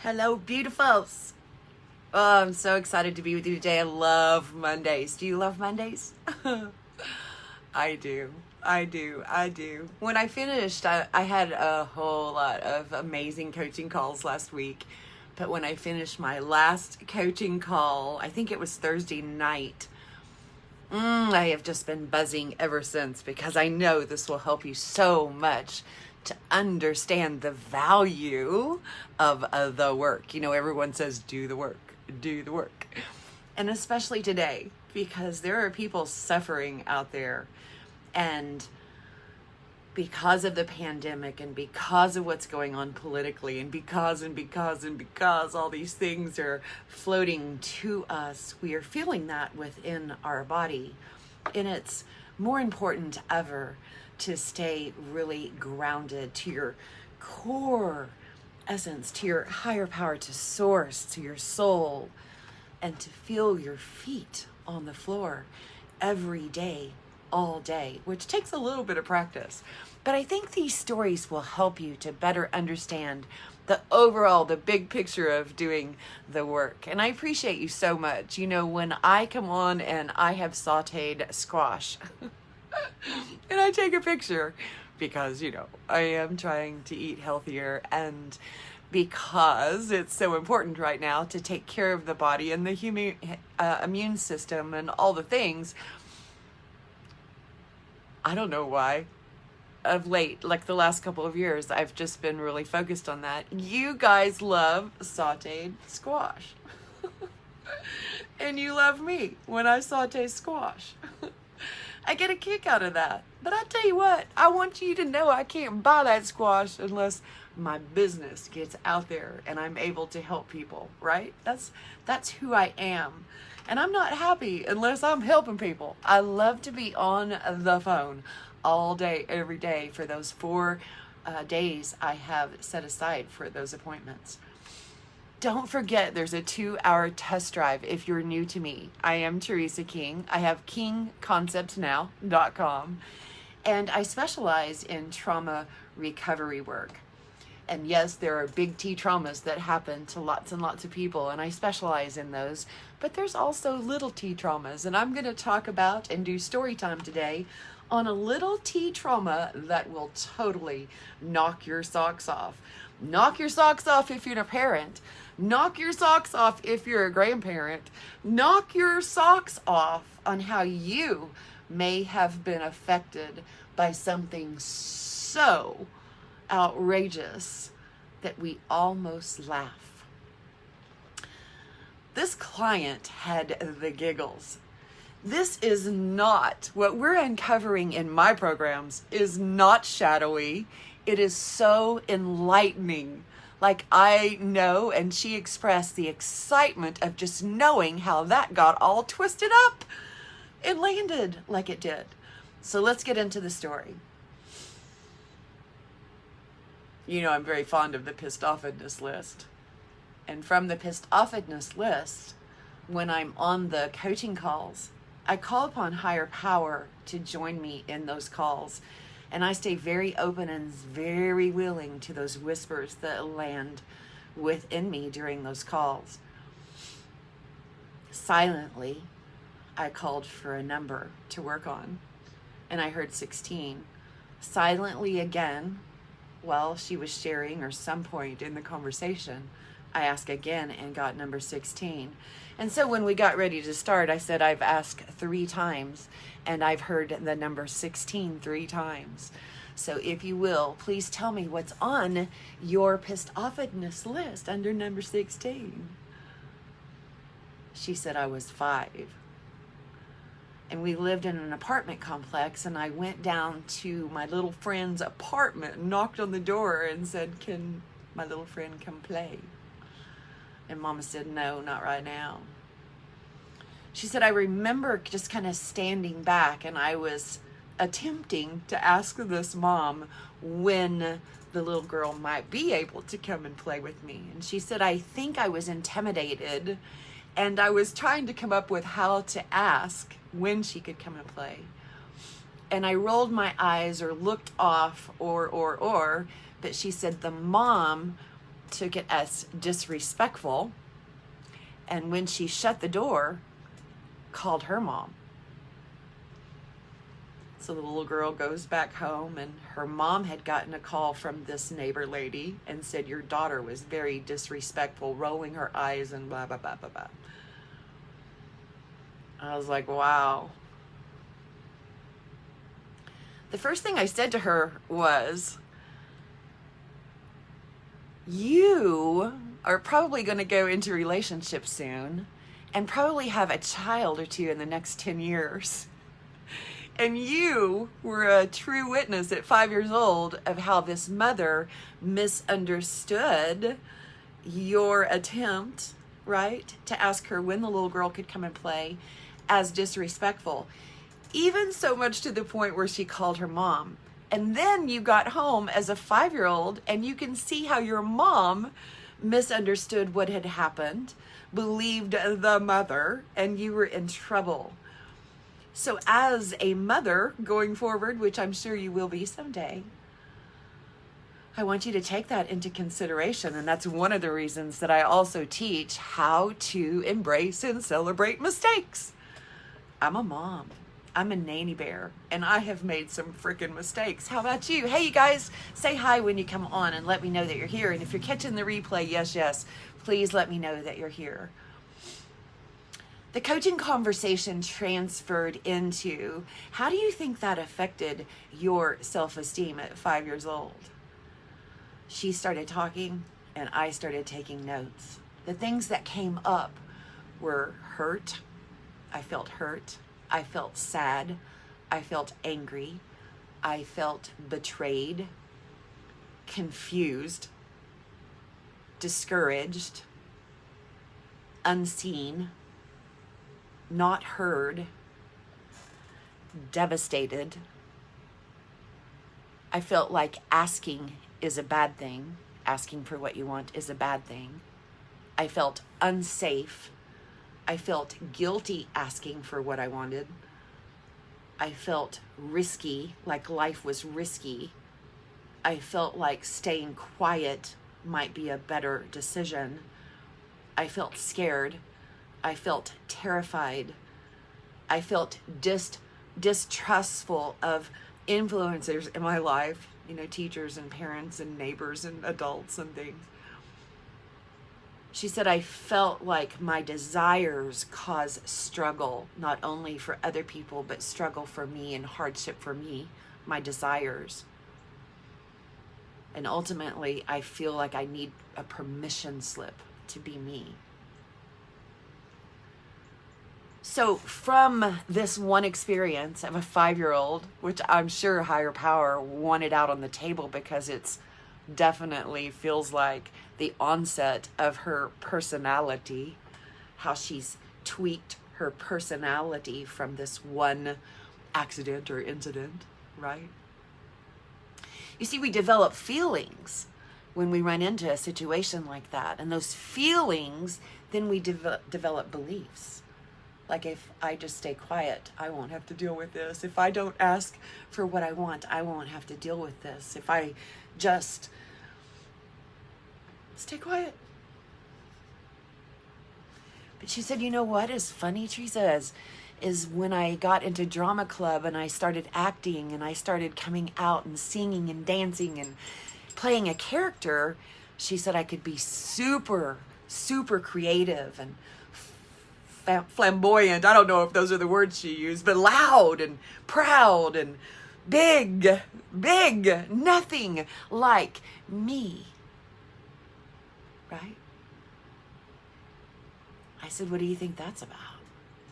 Hello, beautifuls. Oh, I'm so excited to be with you today. I love Mondays. Do you love Mondays? I do. I do. When I finished, I had a whole lot of amazing coaching calls last week. But when I finished my last coaching call, I think it was Thursday night, I have just been buzzing ever since because I know this will help you so much to understand the value of the work. You know, everyone says, do the work, do the work. And especially today, because there are people suffering out there. And because of the pandemic and because of what's going on politically and because all these things are floating to us, we are feeling that within our body. And it's more important ever to stay really grounded to your core essence, to your higher power, to source, to your soul, and to feel your feet on the floor every day, all day, which takes a little bit of practice. But I think these stories will help you to better understand the overall, the big picture of doing the work. And I appreciate you so much. You know, when I come on and I have sauteed squash and I take a picture because, you know, I am trying to eat healthier and because it's so important right now to take care of the body and the immune system and all the things. I don't know why. Of late, like the last couple of years, I've just been really focused on that. You guys love sauteed squash. And you love me when I saute squash. I get a kick out of that. But I tell you what, I want you to know I can't buy that squash unless my business gets out there and I'm able to help people, right? That's who I am. And I'm not happy unless I'm helping people. I love to be on the phone all day, every day for those 4 days I have set aside for those appointments. Don't forget there's a 2-hour test drive if you're new to me. I am Theresa King. I have kingconceptsnow.com and I specialize in trauma recovery work. And yes, there are big T traumas that happen to lots and lots of people, and I specialize in those. But there's also little T traumas, and I'm going to talk about and do story time today on a little T trauma that will totally knock your socks off. Knock your socks off if you're a parent. Knock your socks off if you're a grandparent. Knock your socks off on how you may have been affected by something so outrageous that we almost laugh. This client had the giggles. This is not, what we're uncovering in my programs is not shadowy. It is so enlightening. Like I know, and she expressed the excitement of just knowing how that got all twisted up and landed like it did. So let's get into the story. You know, I'm very fond of the pissed offedness list. And from the pissed offedness list, when I'm on the coaching calls, I call upon higher power to join me in those calls. And I stay very open and very willing to those whispers that land within me during those calls. Silently, I called for a number to work on, and I heard 16. Silently again, while she was sharing or some point in the conversation, I asked again and got number 16. And so when we got ready to start, I said, I've asked 3 times and I've heard the number 16 3 times. So if you will, please tell me what's on your pissed offedness list under number 16. She said I was 5. And we lived in an apartment complex, and I went down to my little friend's apartment and knocked on the door and said, can my little friend come play? And Mama said, no, not right now. She said, I remember just kind of standing back, and I was attempting to ask this mom when the little girl might be able to come and play with me. And she said, I think I was intimidated, and I was trying to come up with how to ask when she could come and play. And I rolled my eyes or looked off but she said the mom took it as disrespectful, and when she shut the door, called her mom. So the little girl goes back home, and her mom had gotten a call from this neighbor lady and said, your daughter was very disrespectful, rolling her eyes and blah, blah, blah, blah, blah. I was like, wow. The first thing I said to her was, you are probably going to go into a relationship soon and probably have a child or two in the next 10 years. And you were a true witness at 5 years old of how this mother misunderstood your attempt, right, to ask her when the little girl could come and play as disrespectful. Even so much to the point where she called her mom. And then you got home as a 5-year-old, and you can see how your mom misunderstood what had happened, believed the mother, and you were in trouble. So as a mother going forward, which I'm sure you will be someday, I want you to take that into consideration. And that's one of the reasons that I also teach how to embrace and celebrate mistakes. I'm a mom. I'm a nanny bear, and I have made some freaking mistakes. How about you? Hey, you guys, say hi when you come on and let me know that you're here. And if you're catching the replay, yes, please let me know that you're here. The coaching conversation transferred into, how do you think that affected your self-esteem at 5 years old? She started talking, and I started taking notes. The things that came up were hurt. I felt hurt. I felt sad. I felt angry. I felt betrayed, confused, discouraged, unseen, not heard, devastated. I felt like asking is a bad thing. Asking for what you want is a bad thing. I felt unsafe. I felt guilty asking for what I wanted. I felt risky, like life was risky. I felt like staying quiet might be a better decision. I felt scared. I felt terrified. I felt distrustful of influencers in my life, teachers and parents and neighbors and adults and things. She said, I felt like my desires cause struggle, not only for other people, but struggle for me and hardship for me, my desires. And ultimately, I feel like I need a permission slip to be me. So from this one experience of a 5-year-old, which I'm sure higher power wanted out on the table because it's definitely feels like the onset of her personality, how she's tweaked her personality from this one accident or incident, right? You see, we develop feelings when we run into a situation like that. And those feelings, then we develop beliefs. Like, if I just stay quiet, I won't have to deal with this. If I don't ask for what I want, I won't have to deal with this. If I just stay quiet. But she said, you know what is funny, Theresa, is when I got into drama club and I started acting and I started coming out and singing and dancing and playing a character, she said I could be super, super creative and flamboyant. I don't know if those are the words she used, but loud and proud and big, nothing like me. Right? I said, what do you think that's about?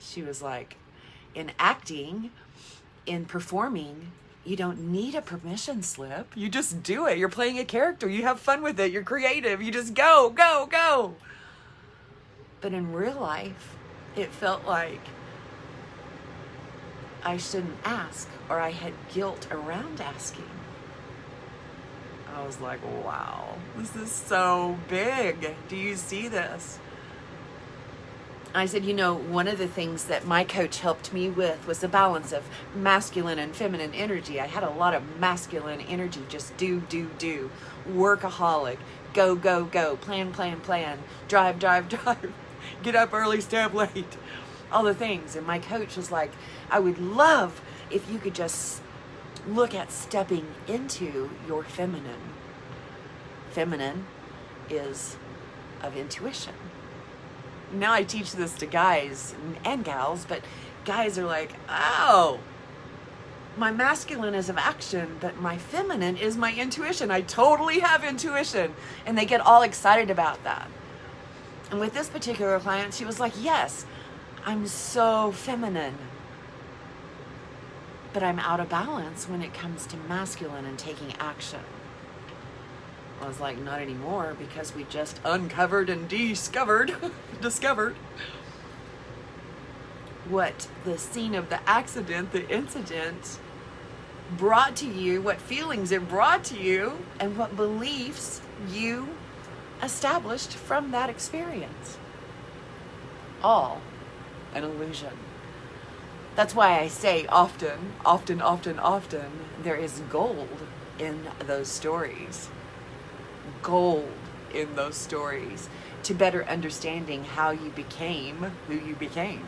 She was like, in acting, in performing, you don't need a permission slip. You just do it. You're playing a character. You have fun with it. You're creative. You just go. But in real life, it felt like I shouldn't ask, or I had guilt around asking. I was like, wow, this is so big. Do you see this? I said, you know, one of the things that my coach helped me with was the balance of masculine and feminine energy. I had a lot of masculine energy, just do, workaholic, go, plan, drive, get up early, stay up late, all the things. And my coach was like, I would love if you could just look at stepping into your feminine. Feminine is of intuition. Now I teach this to guys and gals, but guys are like, oh, my masculine is of action, but my feminine is my intuition. I totally have intuition. And they get all excited about that. And with this particular client, she was like, yes, I'm so feminine, but I'm out of balance when it comes to masculine and taking action. I was like, not anymore, because we just uncovered and discovered what the scene of the accident, the incident, brought to you, what feelings it brought to you, and what beliefs you established from that experience. All an illusion. That's why I say often, there is gold in those stories. Gold in those stories to better understanding how you became who you became.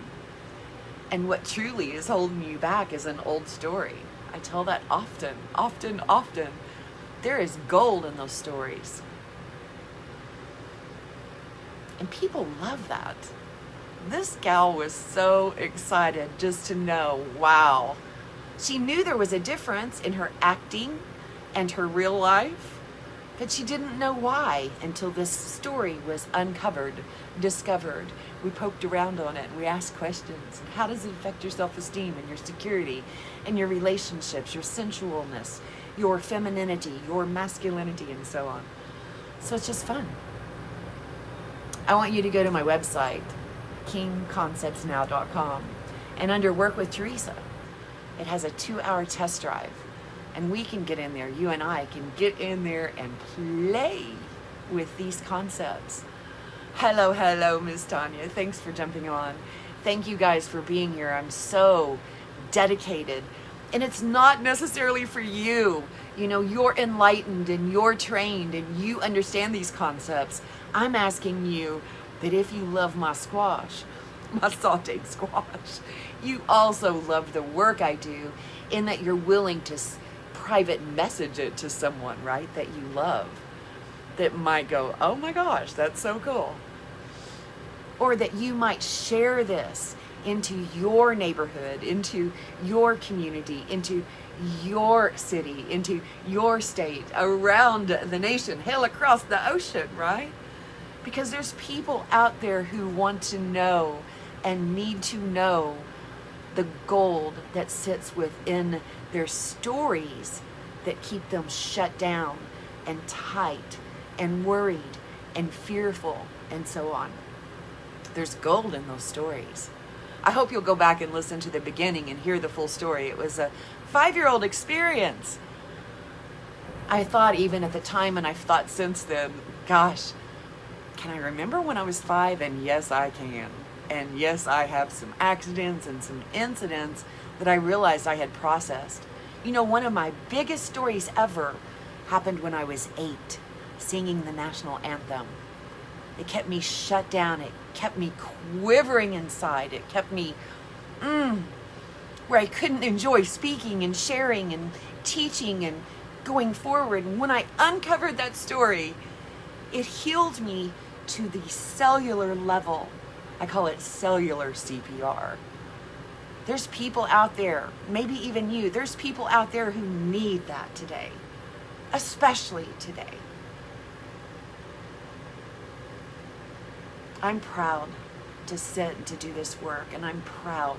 And what truly is holding you back is an old story. I tell that often. There is gold in those stories. And people love that. This gal was so excited just to know, wow. She knew there was a difference in her acting and her real life, but she didn't know why until this story was uncovered, discovered. We poked around on it and we asked questions. How does it affect your self-esteem and your security and your relationships, your sensualness, your femininity, your masculinity, and so on? So it's just fun. I want you to go to my website, kingconceptsnow.com, and under Work with Theresa, it has a 2-hour test drive. And we can get in there, you and I can get in there and play with these concepts. Hello, Ms. Tanya. Thanks for jumping on. Thank you guys for being here. I'm so dedicated. And it's not necessarily for you. You know, you're enlightened and you're trained and you understand these concepts. I'm asking you that if you love my squash, my sauteed squash, you also love the work I do, in that you're willing to private message it to someone, right, that you love, that might go, oh my gosh, that's so cool. Or that you might share this into your neighborhood, into your community, into your city, into your state, around the nation, hell, across the ocean, right? Because there's people out there who want to know and need to know the gold that sits within their stories that keep them shut down and tight and worried and fearful and so on. There's gold in those stories. I hope you'll go back and listen to the beginning and hear the full story. It was a 5-year-old experience. I thought even at the time, and I've thought since then, gosh, can I remember when I was 5? And yes, I can. And yes, I have some accidents and some incidents that I realized I had processed. You know, one of my biggest stories ever happened when I was 8, singing the national anthem. It kept me shut down. It kept me quivering inside. It kept me, where I couldn't enjoy speaking and sharing and teaching and going forward. And when I uncovered that story, it healed me to the cellular level. I call it cellular CPR. There's people out there, maybe even you, there's people out there who need that today, especially today. I'm proud to sit and to do this work, and I'm proud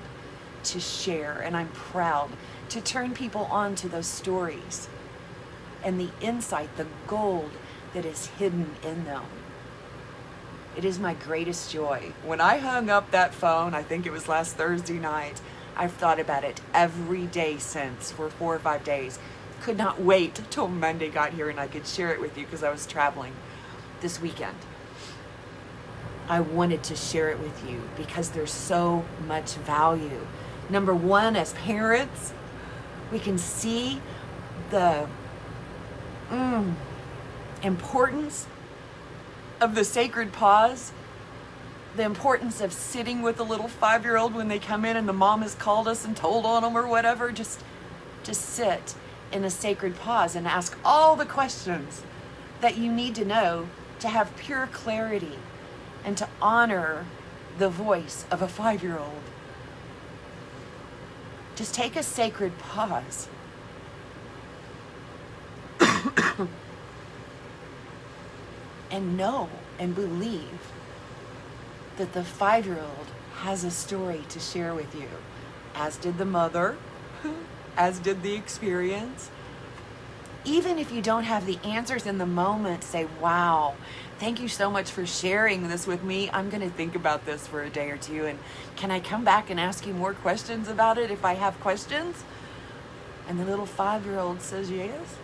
to share, and I'm proud to turn people on to those stories and the insight, the gold that is hidden in them. It is my greatest joy. When I hung up that phone, I think it was last Thursday night, I've thought about it every day since for 4 or 5 days. Could not wait till Monday got here and I could share it with you because I was traveling this weekend. I wanted to share it with you because there's so much value. Number one, as parents, we can see the importance of the sacred pause, the importance of sitting with a little 5-year-old when they come in and the mom has called us and told on them or whatever. Just sit in a sacred pause and ask all the questions that you need to know to have pure clarity and to honor the voice of a 5-year-old. Just take a sacred pause. And know and believe that the 5-year-old has a story to share with you, as did the mother, as did the experience. Even if you don't have the answers in the moment, say, wow, thank you so much for sharing this with me. I'm going to think about this for a day or two. And can I come back and ask you more questions about it if I have questions? And the little 5-year-old says yes.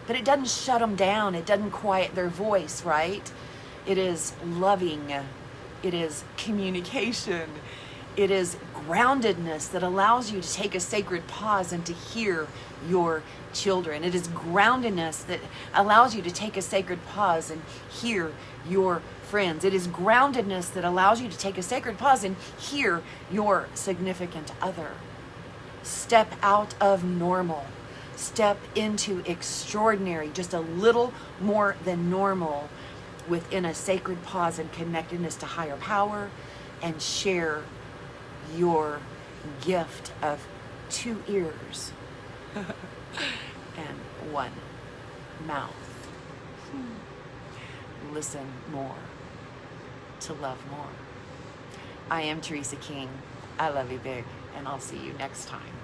But it doesn't shut them down. It doesn't quiet their voice, right? It is loving. It is communication. It is groundedness that allows you to take a sacred pause and to hear your children. It is groundedness that allows you to take a sacred pause and hear your friends. It is groundedness that allows you to take a sacred pause and hear your significant other. Step out of normal. Step into extraordinary, just a little more than normal within a sacred pause and connectedness to higher power, and share your gift of 2 ears and 1 mouth. Listen more to love more. I am Theresa King. I love you big, and I'll see you next time.